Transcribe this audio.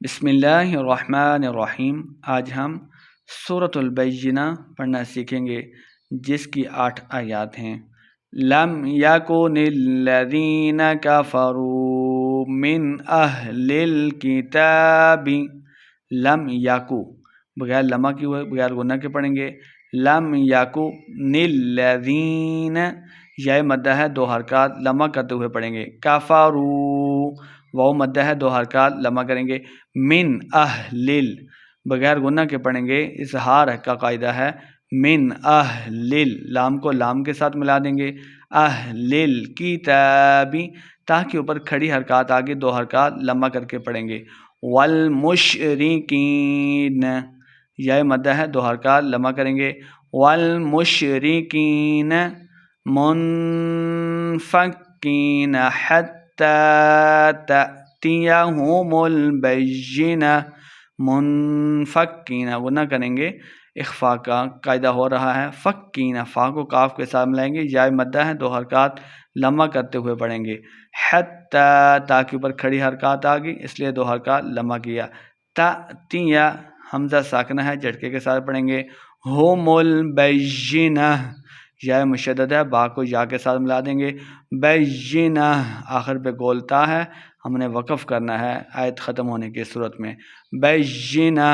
بسم اللہ الرحمن الرحیم۔ آج ہم سورۃ البینہ پڑھنا سیکھیں گے، جس کی 8 آیات ہیں۔ لم یکن الذین کفروا من اہل الکتاب، لم یکو بغیر لمہ کی ہوئے، بغیر غنہ کے پڑھیں گے۔ لم یکن الذین، یا مدہ ہے 2 حرکات لمہ کرتے ہوئے پڑھیں گے۔ کفروا، واو مدہ ہے 2 حرکات لمہ کریں گے۔ من اہل، بغیر غنہ کے پڑھیں گے، اظہار کا قاعدہ ہے۔ من اہل، لام کو لام کے ساتھ ملا دیں گے۔ اہل الکتاب، تا کے اوپر کھڑی حرکات آگے 2 حرکات لمہ کر کے پڑھیں گے۔ والمشرکین، یا مدہ ہے 2 حرکات لمہ کریں گے۔ والمشرکین منفکین حتی تأتیہم البینہ، منفکین غنہ کریں گے، اخفاء کا قاعدہ ہو رہا ہے۔ فکین، فا کو کاف کے ساتھ ملائیں گے، یا مدہ ہے 2 حرکات لمہ کرتے ہوئے پڑھیں گے۔ حتی، تا کے اوپر کھڑی حرکات آ گئی اس لیے 2 حرکات لمہ کیا۔ تأتیہ حمزہ ساکنہ ہے، جھٹکے کے ساتھ پڑھیں گے۔ ہم البینہ، یا مشدد ہے، با کو یا کے ساتھ ملا دیں گے۔ بینہ، آخر پہ گولتا ہے، ہم نے وقف کرنا ہے آیت ختم ہونے کی صورت میں۔ بینہ